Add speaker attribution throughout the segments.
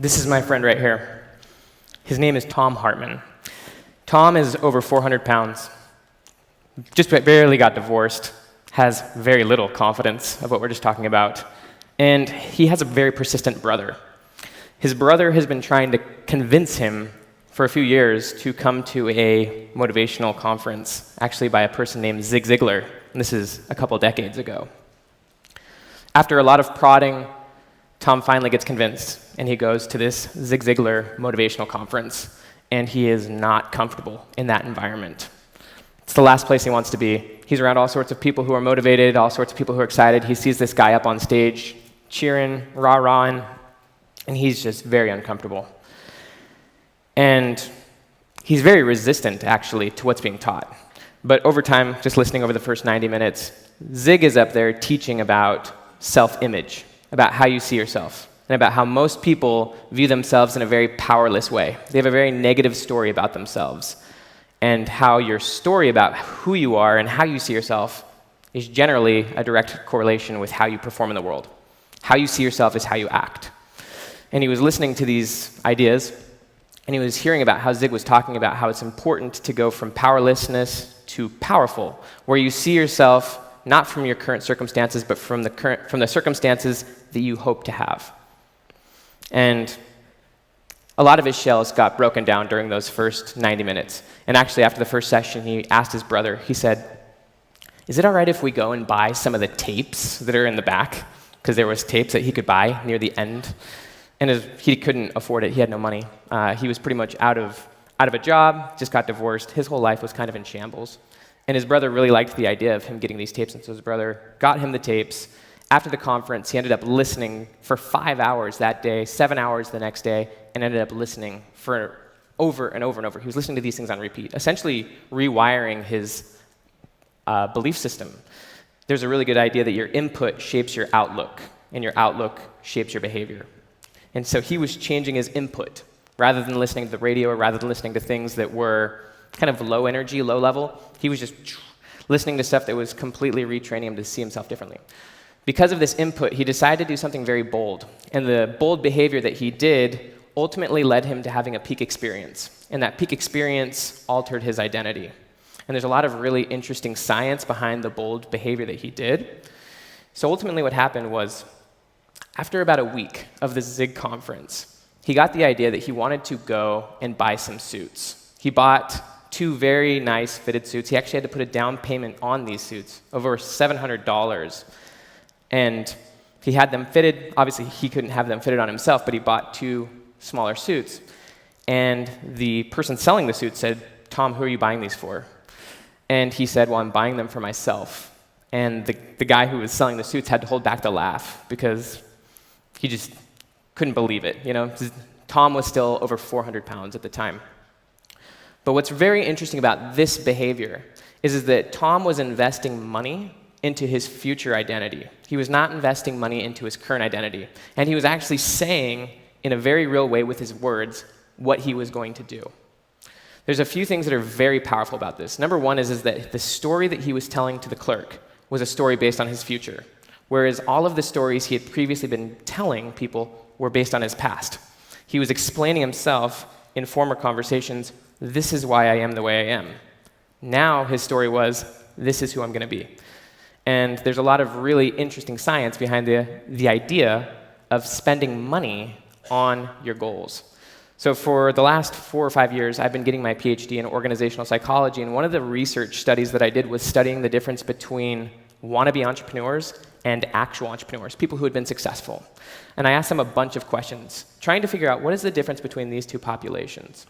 Speaker 1: This is my friend right here. His name is Tom Hartman. Tom is over 400 pounds, just barely got divorced, has very little confidence of what we're just talking about, and he has a very persistent brother. His brother has been trying to convince him for a few years to come to a motivational conference, actually by a person named Zig Ziglar, and this is a couple decades ago. After a lot of prodding, Tom finally gets convinced, and he goes to this Zig Ziglar motivational conference, and he is not comfortable in that environment. It's the last place he wants to be. He's around all sorts of people who are motivated, all sorts of people who are excited. He sees this guy up on stage cheering, rah-rahing, and he's just very uncomfortable. And he's very resistant, actually, to what's being taught. But over time, just listening over the first 90 minutes, Zig is up there teaching about self-image, about how you see yourself, and about how most people view themselves in a very powerless way. They have a very negative story about themselves, and how your story about who you are and how you see yourself is generally a direct correlation with how you perform in the world. How you see yourself is how you act. And he was listening to these ideas, and he was hearing about how Zig was talking about how it's important to go from powerlessness to powerful, where you see yourself not from your current circumstances, but from the circumstances that you hope to have. And a lot of his shells got broken down during those first 90 minutes. And actually, after the first session, he asked his brother, he said, "Is it all right if we go and buy some of the tapes that are in the back?" Because there was tapes that he could buy near the end. And he couldn't afford it. He had no money. He was pretty much out of a job, just got divorced. His whole life was kind of in shambles. And his brother really liked the idea of him getting these tapes, and so his brother got him the tapes. After the conference, he ended up listening for 5 hours that day, 7 hours the next day, and ended up listening for over and over and over. He was listening to these things on repeat, essentially rewiring his belief system. There's a really good idea that your input shapes your outlook, and your outlook shapes your behavior. And so he was changing his input. Rather than listening to the radio or rather than listening to things that were kind of low energy, low level, he was just listening to stuff that was completely retraining him to see himself differently. Because of this input, he decided to do something very bold. And the bold behavior that he did ultimately led him to having a peak experience. And that peak experience altered his identity. And there's a lot of really interesting science behind the bold behavior that he did. So ultimately what happened was, after about a week of the Zig conference, he got the idea that he wanted to go and buy some suits. He bought 2 very nice fitted suits. He actually had to put a down payment on these suits, over $700. And he had them fitted. Obviously, he couldn't have them fitted on himself, but he bought 2 smaller suits. And the person selling the suits said, "Tom, who are you buying these for?" And he said, "Well, I'm buying them for myself." And the guy who was selling the suits had to hold back the laugh because he just couldn't believe it. You know, Tom was still over 400 pounds at the time. But what's very interesting about this behavior is that Tom was investing money into his future identity. He was not investing money into his current identity. And he was actually saying, in a very real way with his words, what he was going to do. There's a few things that are very powerful about this. Number one is that the story that he was telling to the clerk was a story based on his future, whereas all of the stories he had previously been telling people were based on his past. He was explaining himself in former conversations, "This is why I am the way I am." Now his story was, "This is who I'm going to be." And there's a lot of really interesting science behind the idea of spending money on your goals. So for the last 4 or 5 years, I've been getting my PhD in organizational psychology, and one of the research studies that I did was studying the difference between wannabe entrepreneurs and actual entrepreneurs, people who had been successful. And I asked them a bunch of questions, trying to figure out what is the difference between these two populations.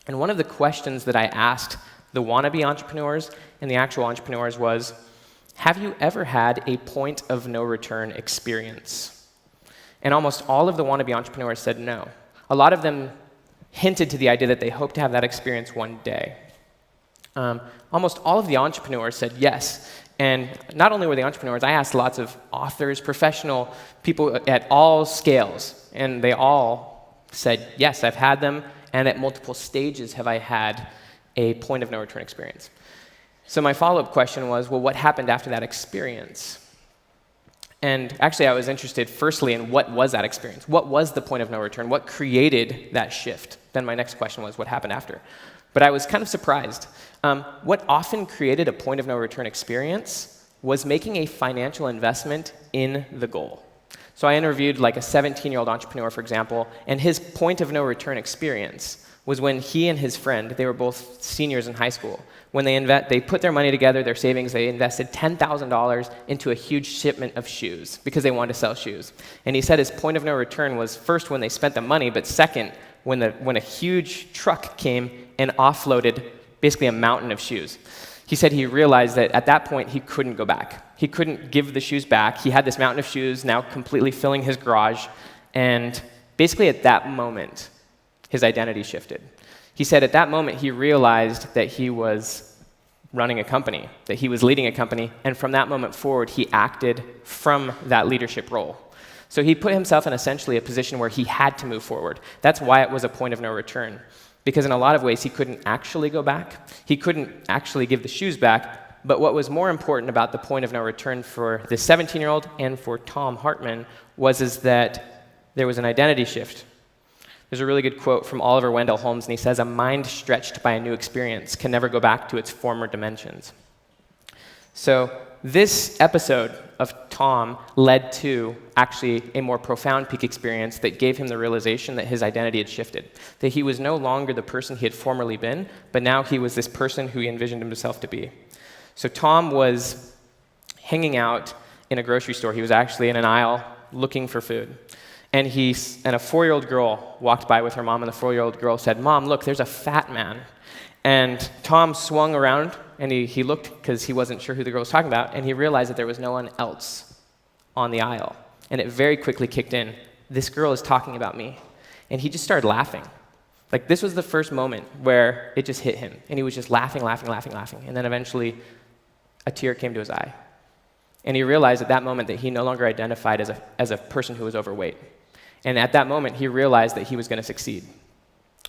Speaker 1: And one of the questions that I asked the wannabe entrepreneurs and the actual entrepreneurs was, have you ever had a point of no return experience? And almost all of the wannabe entrepreneurs said no. A lot of them hinted to the idea that they hope to have that experience one day. Almost all of the entrepreneurs said yes. And not only were they entrepreneurs, I asked lots of authors, professional people at all scales, and they all said, yes, I've had them, and at multiple stages have I had a point of no return experience. So my follow-up question was, well, what happened after that experience? And actually, I was interested firstly in what was that experience? What was the point of no return? What created that shift? Then my next question was, what happened after? But I was kind of surprised. What often created a point of no return experience was making a financial investment in the goal. So I interviewed like a 17-year-old entrepreneur, for example, and his point of no return experience was when he and his friend, they were both seniors in high school, when they put their money together, their savings, they invested $10,000 into a huge shipment of shoes because they wanted to sell shoes. And he said his point of no return was first when they spent the money, but second, when a huge truck came and offloaded basically a mountain of shoes. He said he realized that at that point he couldn't go back. He couldn't give the shoes back. He had this mountain of shoes now completely filling his garage, and basically at that moment, his identity shifted. He said at that moment he realized that he was running a company, that he was leading a company, and from that moment forward he acted from that leadership role. So he put himself in essentially a position where he had to move forward. That's why it was a point of no return. Because in a lot of ways he couldn't actually go back. He couldn't actually give the shoes back. But what was more important about the point of no return for this 17-year-old and for Tom Hartman was that there was an identity shift. There's a really good quote from Oliver Wendell Holmes, and he says, "A mind stretched by a new experience can never go back to its former dimensions." So this episode of Tom led to actually a more profound peak experience that gave him the realization that his identity had shifted, that he was no longer the person he had formerly been, but now he was this person who he envisioned himself to be. So Tom was hanging out in a grocery store. He was actually in an aisle looking for food. And a 4-year-old girl walked by with her mom, and the 4-year-old girl said, "Mom, look, there's a fat man." And Tom swung around, and he looked because he wasn't sure who the girl was talking about, and he realized that there was no one else on the aisle. And it very quickly kicked in. This girl is talking about me. And he just started laughing. Like, this was the first moment where it just hit him. And he was just laughing. And then eventually, a tear came to his eye. And he realized at that moment that he no longer identified as a person who was overweight. And at that moment, he realized that he was going to succeed.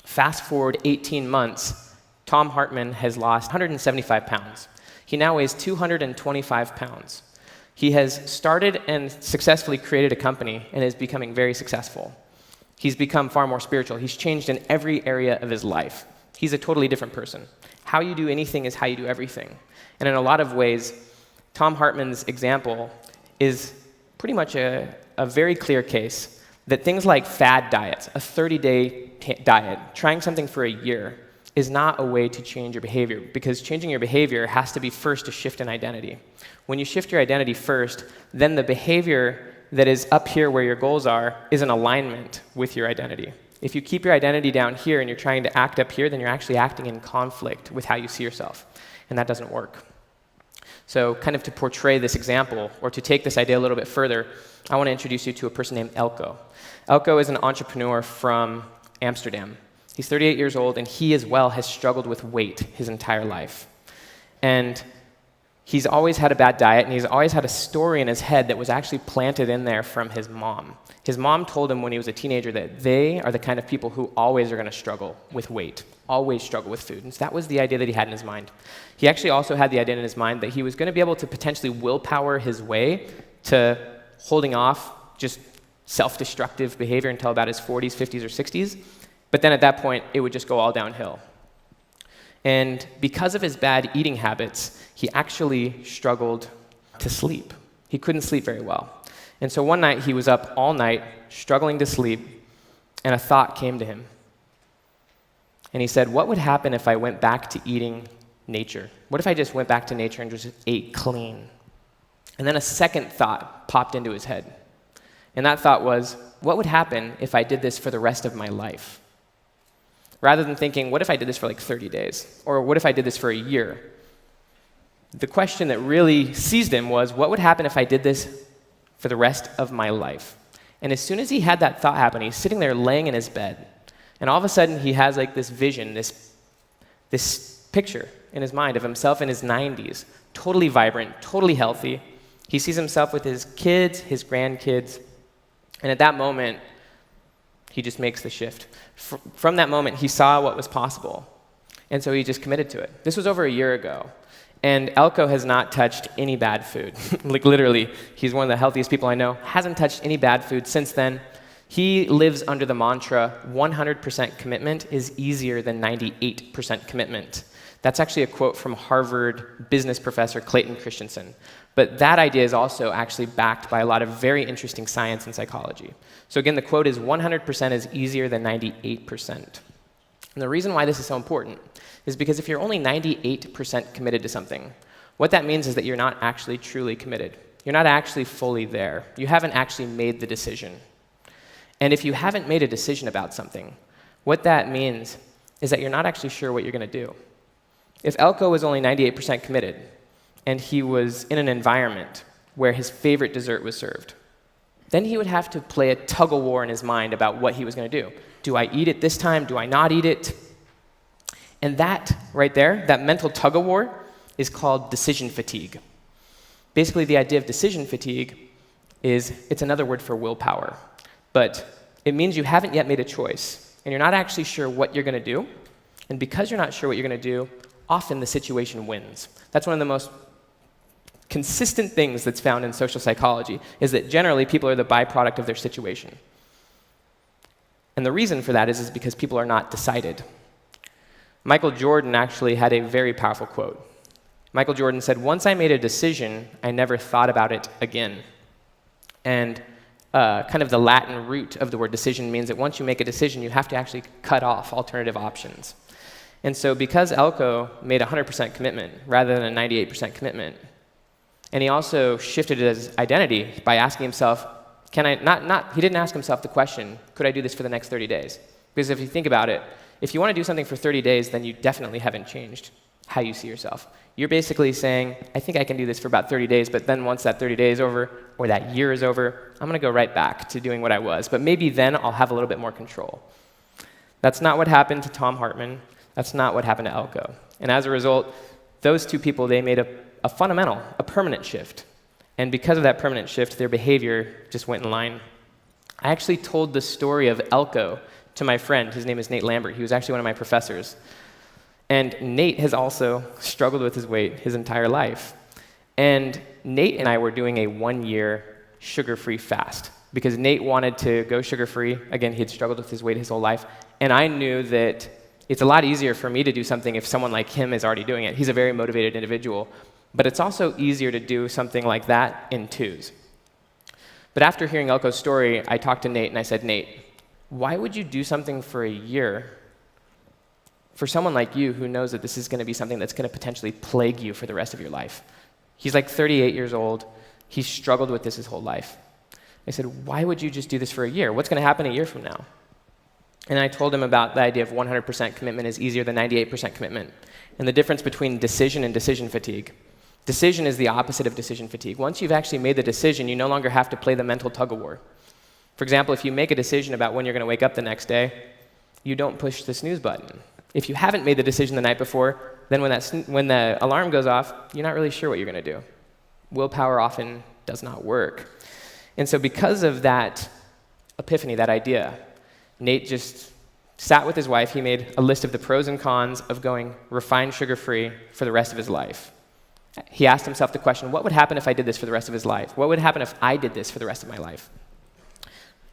Speaker 1: Fast forward 18 months, Tom Hartman has lost 175 pounds. He now weighs 225 pounds. He has started and successfully created a company and is becoming very successful. He's become far more spiritual. He's changed in every area of his life. He's a totally different person. How you do anything is how you do everything. And in a lot of ways, Tom Hartman's example is pretty much a very clear case that things like fad diets, a 30-day diet, trying something for a year, is not a way to change your behavior, because changing your behavior has to be first a shift in identity. When you shift your identity first, then the behavior that is up here where your goals are is in alignment with your identity. If you keep your identity down here and you're trying to act up here, then you're actually acting in conflict with how you see yourself, and that doesn't work. So kind of to portray this example, or to take this idea a little bit further, I want to introduce you to a person named Elko. Elko is an entrepreneur from Amsterdam. He's 38 years old, and he as well has struggled with weight his entire life. And he's always had a bad diet, and he's always had a story in his head that was actually planted in there from his mom. His mom told him when he was a teenager that they are the kind of people who always are going to struggle with weight, always struggle with food. And so that was the idea that he had in his mind. He actually also had the idea in his mind that he was going to be able to potentially willpower his way to holding off just self-destructive behavior until about his 40s, 50s, or 60s. But then at that point, it would just go all downhill. And because of his bad eating habits, he actually struggled to sleep. He couldn't sleep very well. And so one night, he was up all night, struggling to sleep, and a thought came to him. And he said, what would happen if I went back to eating nature? What if I just went back to nature and just ate clean? And then a second thought popped into his head. And that thought was, what would happen if I did this for the rest of my life? Rather than thinking, what if I did this for like 30 days? Or what if I did this for a year? The question that really seized him was, what would happen if I did this for the rest of my life? And as soon as he had that thought happen, he's sitting there laying in his bed. And all of a sudden, he has like this vision, this picture in his mind of himself in his 90s, totally vibrant, totally healthy. He sees himself with his kids, his grandkids. And at that moment, he just makes the shift. From that moment, he saw what was possible. And so he just committed to it. This was over a year ago. And Elko has not touched any bad food. Like literally, he's one of the healthiest people I know, hasn't touched any bad food since then. He lives under the mantra, 100% commitment is easier than 98% commitment. That's actually a quote from Harvard business professor Clayton Christensen. But that idea is also actually backed by a lot of very interesting science and psychology. So again, the quote is 100% is easier than 98%. And the reason why this is so important is because if you're only 98% committed to something, what that means is that you're not actually truly committed. You're not actually fully there. You haven't actually made the decision. And if you haven't made a decision about something, what that means is that you're not actually sure what you're going to do. If Elko was only 98% committed, and he was in an environment where his favorite dessert was served, then he would have to play a tug-of-war in his mind about what he was going to do. Do I eat it this time? Do I not eat it? And that right there, that mental tug-of-war, is called decision fatigue. Basically, the idea of decision fatigue is it's another word for willpower. But it means you haven't yet made a choice, and you're not actually sure what you're going to do. And because you're not sure what you're going to do, often the situation wins. That's one of the most consistent things that's found in social psychology, is that generally people are the byproduct of their situation. And the reason for that is because people are not decided. Michael Jordan actually had a very powerful quote. Michael Jordan said, "Once I made a decision, I never thought about it again." And kind of the Latin root of the word decision means that once you make a decision, you have to actually cut off alternative options. And so because Elko made 100% commitment rather than a 98% commitment, and he also shifted his identity by asking himself, he didn't ask himself the question, could I do this for the next 30 days? Because if you think about it, if you want to do something for 30 days, then you definitely haven't changed how you see yourself. You're basically saying, I think I can do this for about 30 days, but then once that 30 days is over, or that year is over, I'm going to go right back to doing what I was. But maybe then I'll have a little bit more control. That's not what happened to Tom Hartman. That's not what happened to Elko. And as a result, those two people, they made a fundamental, a permanent shift. And because of that permanent shift, their behavior just went in line. I actually told the story of Elko to my friend. His name is Nate Lambert. He was actually one of my professors. And Nate has also struggled with his weight his entire life. And Nate and I were doing a 1-year sugar-free fast because Nate wanted to go sugar-free. Again, he had struggled with his weight his whole life. And I knew that it's a lot easier for me to do something if someone like him is already doing it. He's a very motivated individual. But it's also easier to do something like that in twos. But after hearing Elko's story, I talked to Nate and I said, Nate, why would you do something for a year for someone like you who knows that this is going to be something that's going to potentially plague you for the rest of your life? He's like 38 years old. He's struggled with this his whole life. I said, why would you just do this for a year? What's going to happen a year from now? And I told him about the idea of 100% commitment is easier than 98% commitment, and the difference between decision and decision fatigue. Decision is the opposite of decision fatigue. Once you've actually made the decision, you no longer have to play the mental tug-of-war. For example, if you make a decision about when you're going to wake up the next day, you don't push the snooze button. If you haven't made the decision the night before, then when the alarm goes off, you're not really sure what you're going to do. Willpower often does not work. And so because of that epiphany, that idea, Nate just sat with his wife. He made a list of the pros and cons of going refined sugar-free for the rest of his life. He asked himself the question, what would happen if I did this for the rest of his life? What would happen if I did this for the rest of my life?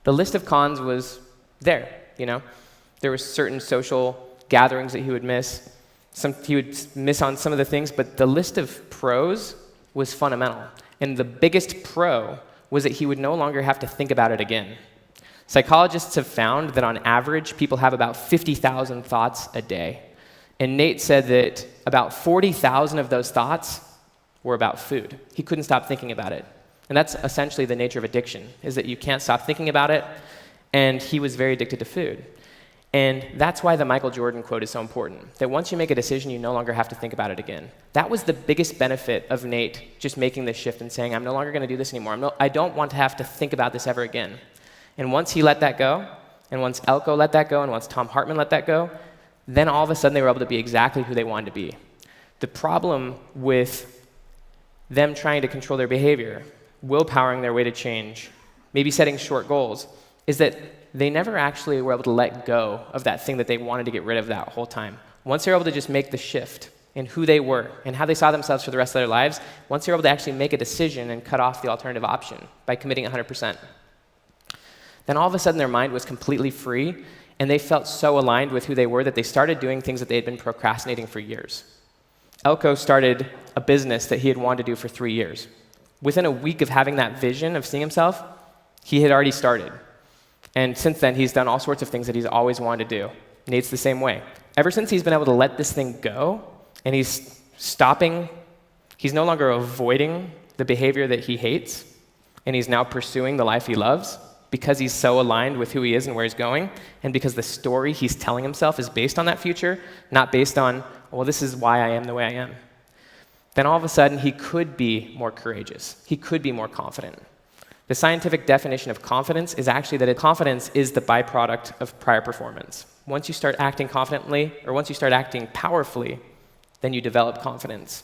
Speaker 1: The list of cons was there, There were certain social gatherings that he would miss. He would miss on some of the things, but the list of pros was fundamental. And the biggest pro was that he would no longer have to think about it again. Psychologists have found that on average, people have about 50,000 thoughts a day. And Nate said that about 40,000 of those thoughts were about food. He couldn't stop thinking about it. And that's essentially the nature of addiction, is that you can't stop thinking about it, and he was very addicted to food. And that's why the Michael Jordan quote is so important, that once you make a decision, you no longer have to think about it again. That was the biggest benefit of Nate just making this shift and saying, I'm no longer going to do this anymore. I don't want to have to think about this ever again. And once he let that go, and once Elko let that go, and once Tom Hartman let that go, then all of a sudden they were able to be exactly who they wanted to be. The problem with them trying to control their behavior, willpowering their way to change, maybe setting short goals, is that they never actually were able to let go of that thing that they wanted to get rid of that whole time. Once they're able to just make the shift in who they were and how they saw themselves for the rest of their lives, once they were able to actually make a decision and cut off the alternative option by committing 100%. Then all of a sudden their mind was completely free, and they felt so aligned with who they were that they started doing things that they had been procrastinating for years. Elko started a business that he had wanted to do for 3 years. Within a week of having that vision of seeing himself, he had already started. And since then, he's done all sorts of things that he's always wanted to do. Nate's the same way. Ever since he's been able to let this thing go, and he's stopping, he's no longer avoiding the behavior that he hates, and he's now pursuing the life he loves, because he's so aligned with who he is and where he's going, and because the story he's telling himself is based on that future, not based on, well, this is why I am the way I am. Then all of a sudden, he could be more courageous. He could be more confident. The scientific definition of confidence is actually that confidence is the byproduct of prior performance. Once you start acting confidently, or once you start acting powerfully, then you develop confidence.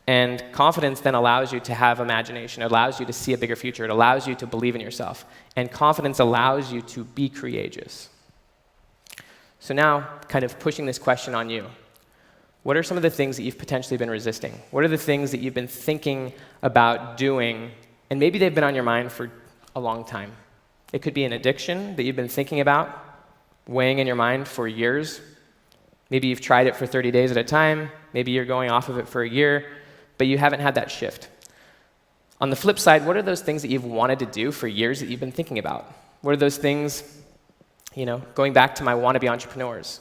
Speaker 1: And confidence then allows you to have imagination. It allows you to see a bigger future. It allows you to believe in yourself. And confidence allows you to be courageous. So now, kind of pushing this question on you. What are some of the things that you've potentially been resisting? What are the things that you've been thinking about doing, and maybe they've been on your mind for a long time? It could be an addiction that you've been thinking about, weighing in your mind for years. Maybe you've tried it for 30 days at a time. Maybe you're going off of it for a year, but you haven't had that shift. On the flip side, what are those things that you've wanted to do for years that you've been thinking about? What are those things, going back to my wannabe entrepreneurs?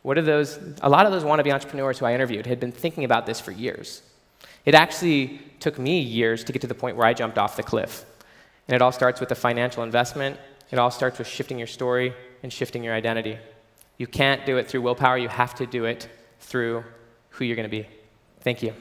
Speaker 1: What are those? A lot of those wannabe entrepreneurs who I interviewed had been thinking about this for years. It actually took me years to get to the point where I jumped off the cliff. And it all starts with a financial investment. It all starts with shifting your story and shifting your identity. You can't do it through willpower. You have to do it through who you're going to be. Thank you.